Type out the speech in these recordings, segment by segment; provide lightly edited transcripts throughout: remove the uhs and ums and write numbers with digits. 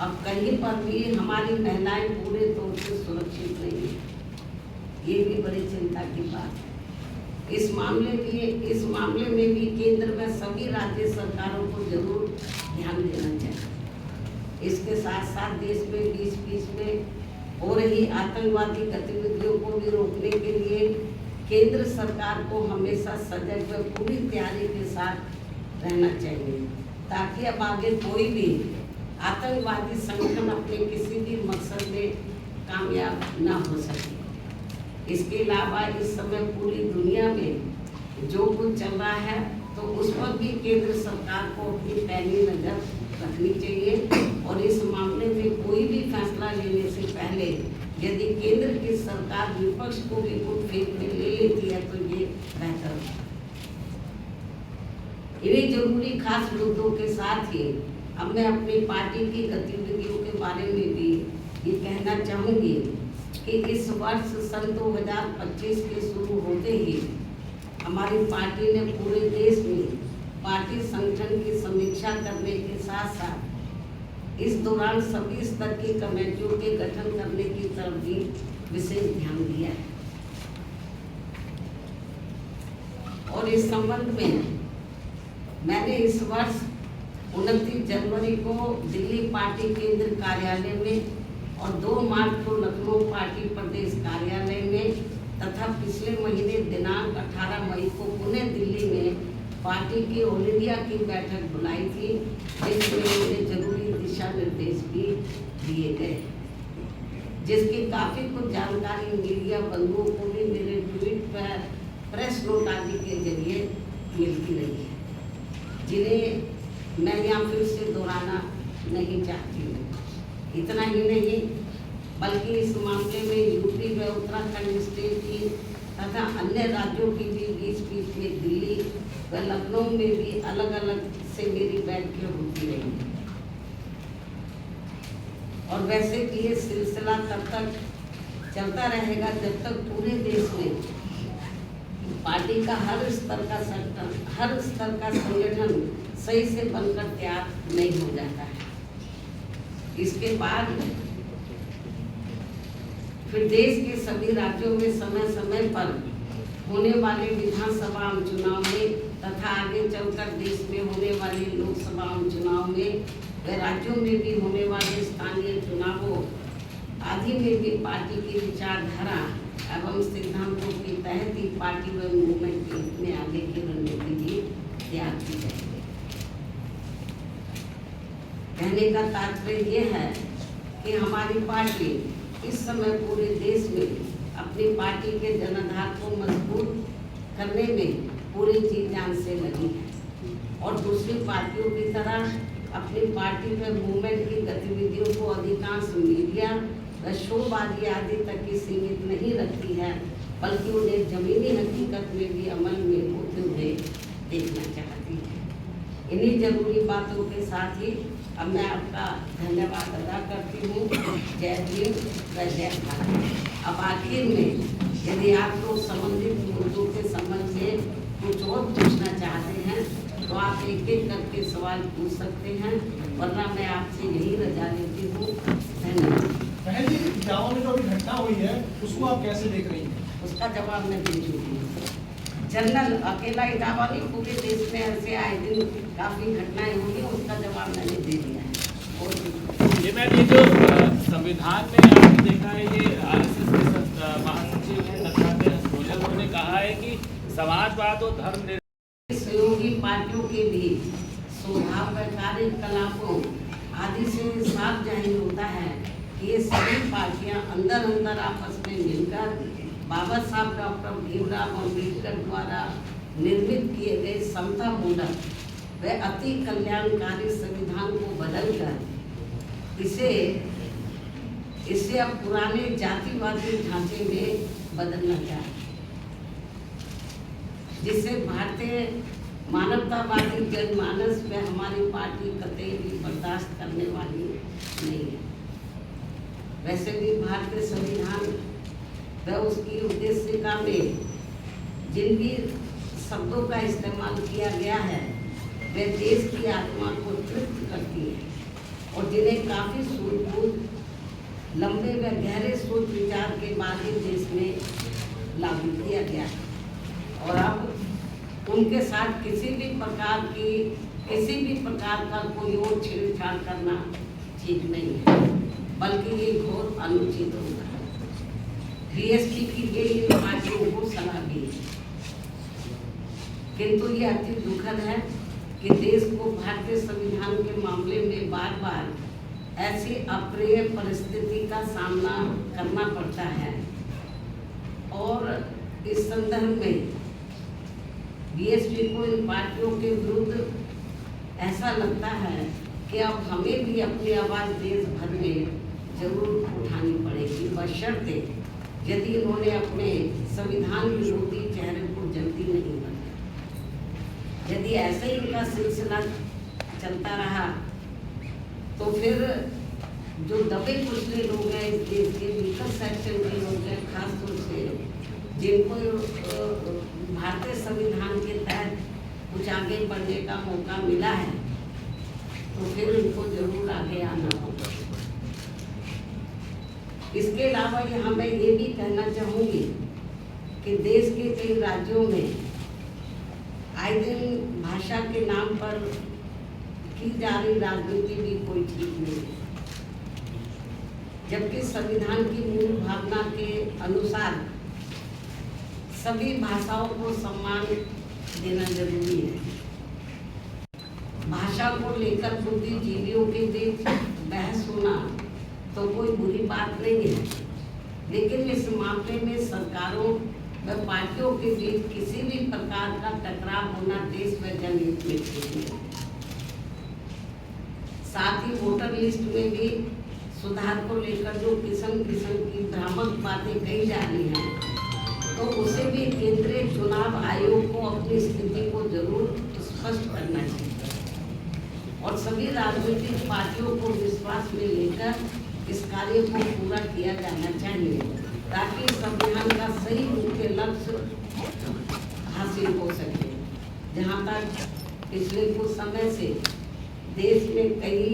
अब कहीं पर भी हमारी महिलाएं पूरे तौर से सुरक्षित नहीं है, ये भी बड़ी चिंता की बात है। इस मामले में भी केंद्र में सभी राज्य सरकारों को जरूर ध्यान देना चाहिए। इसके साथ साथ देश में बीच में हो रही आतंकवादी गतिविधियों को भी रोकने के लिए केंद्र सरकार को हमेशा सजग व पूरी तैयारी के साथ रहना चाहिए, ताकि अब आगे कोई भी आतंकवादी संगठन अपने किसी भी मकसद में कामयाब न हो सके। इसके अलावा इस समय पूरी दुनिया में जो कुछ चल रहा है तो उस पर भी केंद्र सरकार को अपनी पैनी नज़र रखनी चाहिए और इस मामले में कोई भी फैसला लेने से पहले यदि केंद्र की सरकार विपक्ष को भी गुट फेंक में ले लेती है तो ये बेहतर है। इन्हीं जरूरी खास मुद्दों के साथ ही अब मैं अपनी पार्टी की गतिविधियों के बारे में भी ये कहना चाहूँगी कि इस वर्ष सन 2025 के शुरू होते ही हमारी पार्टी ने पूरे देश में पार्टी संगठन की समीक्षा करने के साथ साथ इस दौरान सभी स्तर की कमेटियों के गठन करने की तरफ भी विशेष ध्यान दिया है। और इस संबंध में मैंने इस वर्ष 29 जनवरी को दिल्ली पार्टी केंद्र कार्यालय में और 2 मार्च को लखनऊ पार्टी प्रदेश कार्यालय में तथा पिछले महीने दिनांक 18 मई को पुणे दिल्ली में पार्टी की ऑल इंडिया की बैठक बुलाई थी, जिसमें मुझे जरूरी दिशा निर्देश भी दिए गए, जिसकी काफ़ी कुछ जानकारी मीडिया बंधुओं को भी मेरे ट्वीट पर प्रेस नोट आदि के जरिए मिलती रही है, जिन्हें मैं यहाँ फिर से दोहराना नहीं चाहती हूँ। इतना ही नहीं बल्कि इस मामले में यूपी व उत्तराखंड स्टेट की तथा अन्य राज्यों की भी बीच में दिल्ली व लखनऊ में भी अलग अलग से मेरी बैठकें होती रही और वैसे भी ये सिलसिला तब तक चलता रहेगा जब तक पूरे देश में पार्टी का हर स्तर का संगठन सही से बनकर तैयार नहीं हो जाता है। इसके बाद फिर देश के सभी राज्यों में समय पर होने वाले विधानसभा चुनाव में तथा आगे चलकर देश में होने वाले लोकसभा चुनाव में व राज्यों में भी होने वाले स्थानीय चुनावों आदि में भी पार्टी की विचारधारा एवं सिद्धांतों के तहत ही पार्टी व मूवमेंट के में आगे की रणनीति भी तैयार की जाएगी। कहने का तात्पर्य ये है कि हमारी पार्टी इस समय पूरे देश में अपनी पार्टी के जनाधार को मजबूत करने में पूरी जी जान से लगी है और दूसरी पार्टियों की तरह अपनी पार्टी में मूवमेंट की गतिविधियों को अधिकांश मीडिया व शोबाजी आदि तक ही सीमित नहीं रखती है, बल्कि उन्हें जमीनी हकीकत में भी अमल में होते हुए देखना चाहती है। इन्हीं जरूरी बातों के साथ ही अब मैं आपका धन्यवाद अदा करती हूँ। जय भीम व जय भारत। अब आखिर में यदि आप लोग संबंधित मुद्दों के संबंध में कुछ और पूछना चाहते हैं तो आप एक एक करके सवाल पूछ सकते हैं, वरना मैं आपसे यही रजा लेती हूँ। धन्यवाद। बहन जी, इटावा में जो अभी घटना हुई है उसको आप कैसे देख रही हैं? उसका जवाब मैं दे चुकी हूँ। जनरल अकेला इटावा नहीं, पूरे देश में ऐसे आए दिन काफ़ी घटनाएं हुई, उसका जवाब मैंने दे दिया है। ये मैम, ये जो संविधान में आपने देखा है, ये आरएसएस के महासचिव हैं नटराज हंसोलिया, उन्होंने कहा है कि समाजवाद और धर्म सहयोगी पार्टियों के भी स्वभाव व कार्यकलापों आदि से साफ जाहिर होता है कि ये सभी पार्टियां अंदर आपस में मिलकर बाबा साहब डॉक्टर भीमराव अम्बेडकर द्वारा निर्मित किए गए समता मॉडल व अति कल्याणकारी संविधान को बदलकर इसे अब पुराने जातिवादी ढांचे में बदलना चाहते, जिससे भारतीय मानवतावादी जनमानस में हमारी पार्टी कतई भी बर्दाश्त करने वाली नहीं है। वैसे भी भारतीय संविधान व उसकी उद्देशिका में जिन भी शब्दों का इस्तेमाल किया गया है वे देश की आत्मा को तृप्त करती है और जिन्हें काफी सूझबूझ, लंबे व गहरे सोच विचार के बाद ही देश में लागू किया गया। और अब उनके साथ किसी भी प्रकार का कोई और छेड़छाड़ करना ठीक नहीं है, बल्कि ये घोर अनुचित होगा। बीएसपी की ये इन पार्टियों को सलाह दी, किंतु ये अति दुखद है कि देश को भारतीय संविधान के मामले में बार बार ऐसी अप्रिय परिस्थिति का सामना करना पड़ता है। और इस संदर्भ में बीएसपी को इन पार्टियों के विरुद्ध ऐसा लगता है कि अब हमें भी अपनी आवाज़ देश भर में जरूर उठानी पड़ेगी, बशर्ते यदि इन्होंने अपने संविधान विरोधी चेहरे को जल्दी नहीं बदला। यदि ऐसे ही इनका सिलसिला चलता रहा तो फिर जो दबे कुचले लोग हैं इस देश के, वीकर सेक्शन के लोग हैं, खासतौर से जिनको भारतीय संविधान के तहत कुछ आगे बढ़ने का मौका मिला है, तो फिर इनको जरूर आगे आना होगा। इसके अलावा यहाँ मैं ये भी कहना चाहूँगी कि देश के कई राज्यों में आए दिन भाषा के नाम पर की जा रही राजनीति भी कोई ठीक नहीं है, जबकि संविधान की मूल भावना के अनुसार सभी भाषाओं को सम्मान देना जरूरी है। भाषा को लेकर बुद्धिजीवियों के बीच बहस होना तो कोई बुरी बात नहीं है, लेकिन इस मामले में सरकारों व पार्टियों के बीच किसी भी प्रकार का टकराव होना देश व जनहित में ठीक नहीं। साथ ही वोटर लिस्ट में भी सुधार को लेकर जो किस्म की भ्रामक बातें कही जा रही हैं, तो उसे भी केंद्रीय चुनाव आयोग को अपनी स्थिति को जरूर स्पष्ट करना चाहिए और सभी राजनीतिक पार्टियों को विश्वास में लेकर इस कार्य को पूरा किया जाना चाहिए, ताकि संविधान का सही मुख्य लक्ष्य हासिल हो सके। जहाँ तक पिछले कुछ समय से देश में कई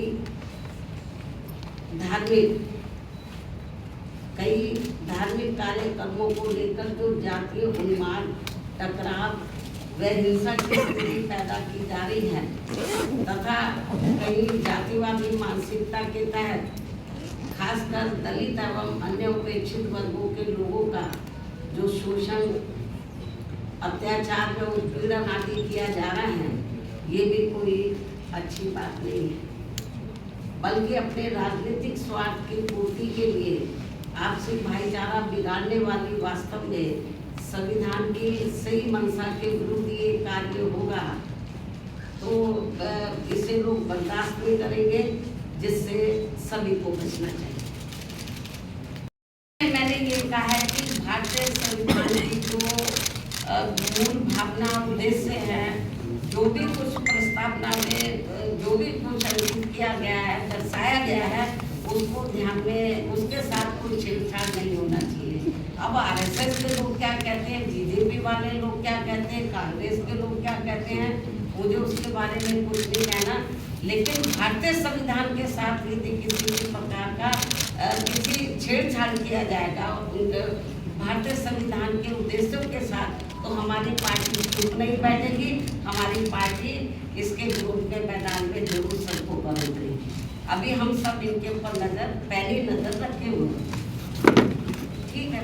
धार्मिक कार्यक्रमों को लेकर जो जातीय उन्माद, टकराव व हिंसा की स्थिति पैदा की जा रही है तथा कई जातिवादी मानसिकता के तहत खासकर दलित एवं अन्य उपेक्षित वर्गों के लोगों का जो शोषण, अत्याचार व उत्पीड़न आदि किया जा रहा है, ये भी कोई अच्छी बात नहीं है, बल्कि अपने राजनीतिक स्वार्थ की पूर्ति के लिए आपसी भाईचारा बिगाड़ने वाली वास्तव में संविधान की सही मंशा के विरुद्ध ये कार्य होगा, तो इसे लोग बर्दाश्त नहीं करेंगे, जिससे सभी को बचना चाहिए। मैंने ये कहा है कि भारतीय संविधान की जो मूल भावना और उद्देश्य है, जो भी कुछ प्रस्तावना में जो भी कुछ अंकित किया गया है, दर्शाया गया है, उसको ध्यान में, उसके साथ कोई छेड़छाड़ नहीं होना चाहिए। अब आरएसएस के लोग क्या कहते हैं, बीजेपी वाले लोग क्या कहते हैं, कांग्रेस के लोग क्या कहते हैं, मुझे उसके बारे में कुछ नहीं कहना, लेकिन भारतीय संविधान के साथ यदि किसी भी प्रकार का किसी छेड़छाड़ किया जाएगा और भारतीय संविधान के उद्देश्यों के साथ, तो हमारी पार्टी चुप नहीं बैठेगी। हमारी पार्टी इसके विरोध के मैदान में जरूर सबको कर उतरेगी। अभी हम सब इनके ऊपर पहली नजर रखे हुए हैं, ठीक है।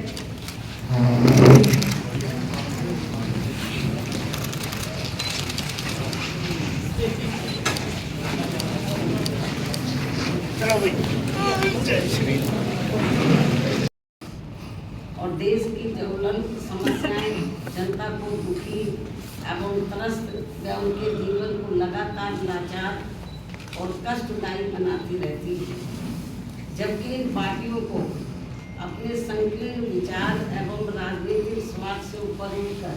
और देश की ज्वलंत समस्याएं जनता को दुखी एवं त्रस्त व उनके जीवन को लगातार लाचार और कष्टदायी बनाती रहती है, जबकि इन पार्टियों को अपने संकीर्ण विचार एवं राजनीतिक स्वार्थ से ऊपर उठकर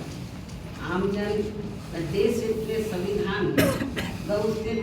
आमजन, देश के संविधान व उसके